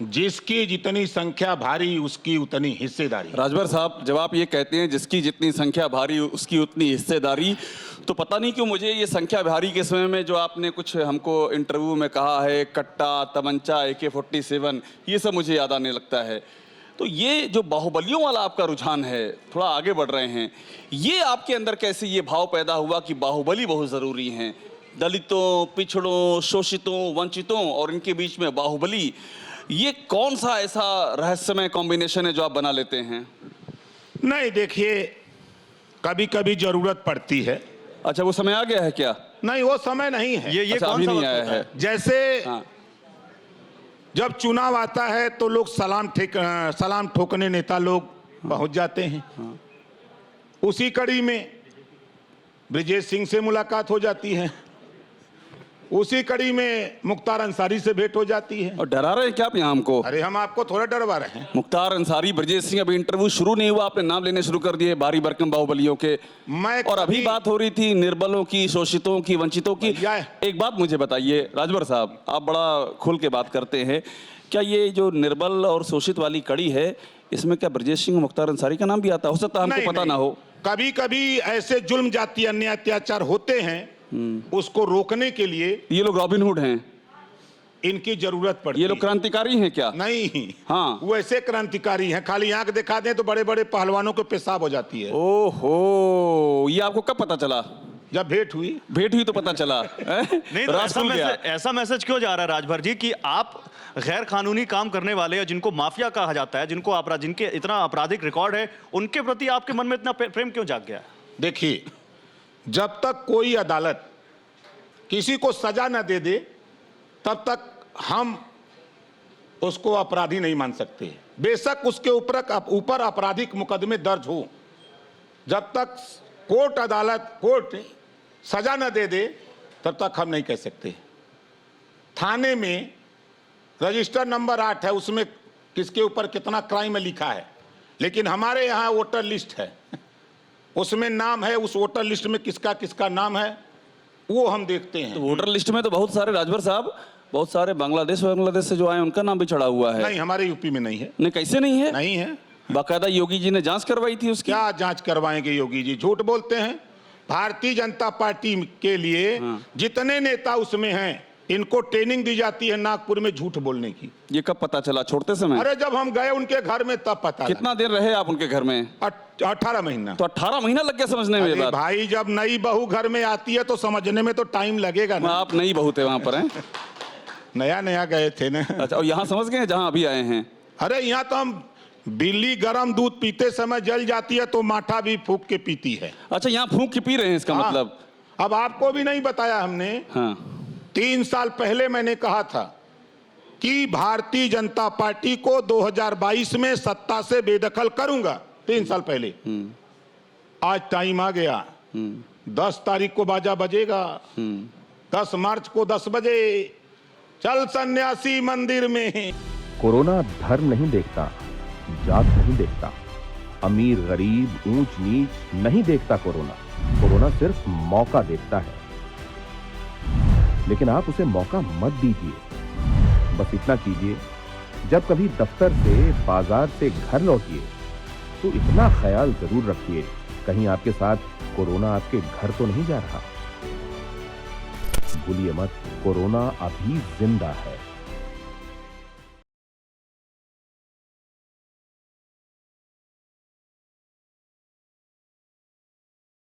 जिसकी जितनी संख्या भारी उसकी उतनी हिस्सेदारी। राजभर साहब, जब आप ये कहते हैं जिसकी जितनी संख्या भारी उसकी उतनी हिस्सेदारी, तो पता नहीं क्यों मुझे ये संख्या भारी के समय में जो आपने कुछ हमको इंटरव्यू में कहा है, कट्टा, तमंचा, AK-47, ये सब मुझे याद आने लगता है। तो ये जो बाहुबलियों वाला आपका रुझान है, थोड़ा आगे बढ़ रहे हैं, ये आपके अंदर कैसे ये भाव पैदा हुआ कि बाहुबली बहुत ज़रूरी हैं? दलितों, पिछड़ों, शोषितों, वंचितों और इनके बीच में बाहुबली, ये कौन सा ऐसा रहस्यमय कॉम्बिनेशन है जो आप बना लेते हैं? नहीं, देखिए, कभी कभी जरूरत पड़ती है। अच्छा, वो समय आ गया है क्या? नहीं, वो समय नहीं है। ये अच्छा, कौन अभी सा नहीं वक्त आया होता है। जैसे हाँ। जब चुनाव आता है तो लोग सलाम ठोकने नेता लोग पहुंच जाते हैं। उसी कड़ी में ब्रिजेश सिंह से मुलाकात हो जाती है, उसी कड़ी में मुख्तार अंसारी से भेंट हो जाती है। और डरा रहे हैं क्या आप यहाँ हमको? अरे, हम आपको थोड़ा डरवा रहे हैं। मुख्तार अंसारी, ब्रजेश सिंह, अभी इंटरव्यू शुरू नहीं हुआ, आपने नाम लेने शुरू कर दिए भारी भरकम बाहुबलियों के। मैं और अभी बात हो रही थी निर्बलों की, शोषितों की, वंचितों की। एक बात मुझे बताइए राजभर साहब, आप बड़ा खुल के बात करते हैं, क्या ये जो निर्बल और शोषित वाली कड़ी है, इसमें क्या ब्रजेश सिंह, मुख्तार अंसारी का नाम भी आता? हो सकता है हमको पता ना हो। कभी कभी ऐसे जुल्म, जाति, अन्याय, अत्याचार होते हैं, उसको रोकने के लिए ये लोग रॉबिनहुड हैं, इनकी जरूरत पड़ती है। ये लोग क्रांतिकारी हैं क्या? नहीं, हाँ, वो ऐसे क्रांतिकारी हैं, खाली आंख दिखा दें तो बड़े बड़े पहलवानों को पेशाब हो जाती है। ओहो, ये आपको कब पता चला? जब भेंट हुई तो पता चला। नहीं तो ऐसा मैसेज क्यों जा रहा है राजभर जी कि आप गैर कानूनी काम करने वाले या जिनको माफिया कहा जाता है, जिनके इतना आपराधिक रिकॉर्ड है, उनके प्रति आपके मन में इतना प्रेम क्यों जाग गया? देखिए, जब तक कोई अदालत किसी को सजा न दे दे तब तक हम उसको अपराधी नहीं मान सकते। बेशक उसके ऊपर आपराधिक मुकदमे दर्ज हो, जब तक कोर्ट सजा न दे दे तब तक हम नहीं कह सकते। थाने में रजिस्टर नंबर 8 है, उसमें किसके ऊपर कितना क्राइम लिखा है, लेकिन हमारे यहाँ वोटर लिस्ट है, उसमें नाम है, उस वोटर लिस्ट में किसका किसका नाम है वो हम देखते हैं। तो वोटर लिस्ट में तो बहुत सारे, राजभर साहब, बहुत सारे बांग्लादेश से जो आए उनका नाम भी चढ़ा हुआ है। नहीं, हमारे यूपी में नहीं है। नहीं, कैसे नहीं है? नहीं है। बाकायदा योगी जी ने जांच करवाई थी उसकी। क्या जांच करवाएंगे योगी जी? झूठ बोलते हैं। भारतीय जनता पार्टी के लिए जितने नेता उसमें हैं, इनको ट्रेनिंग दी जाती है नागपुर में झूठ बोलने की। ये कब पता चला? छोड़ते समय? अरे, जब हम गए उनके घर में तब पता। कितना देर रहे आप उनके घर में? 18 महीना। तो 18 महीना लग गया समझने में बात? भाई, जब नई बहू घर में आती है तो समझने में तो टाइम लगेगा ना। आप नई बहू थे वहां पर? हैं? नया गए थे ना। अच्छा, और यहाँ समझ गए जहाँ अभी आए हैं? अरे, यहाँ तो हम बिल्ली गरम दूध पीते समय जल जाती है तो माठा भी फूंक के पीती है। अच्छा, यहाँ फूंक के पी रहे हैं, इसका मतलब? अब आपको भी नहीं बताया हमने। हाँ। 3 साल पहले मैंने कहा था कि भारतीय जनता पार्टी को 2022 में सत्ता से बेदखल करूंगा। 3 साल पहले। आज टाइम आ गया। 10 तारीख को बाजा बजेगा। 10 मार्च को 10 बजे चल सन्यासी मंदिर में। कोरोना धर्म नहीं देखता, जात नहीं देखता, अमीर गरीब, ऊंच नीच नहीं देखता। कोरोना सिर्फ मौका देखता है, लेकिन आप उसे मौका मत दीजिए। बस इतना कीजिए, जब कभी दफ्तर से, बाजार से घर लौटिए तो इतना ख्याल जरूर रखिए, कहीं आपके साथ कोरोना आपके घर तो नहीं जा रहा। भूलिए मत, कोरोना अभी जिंदा है।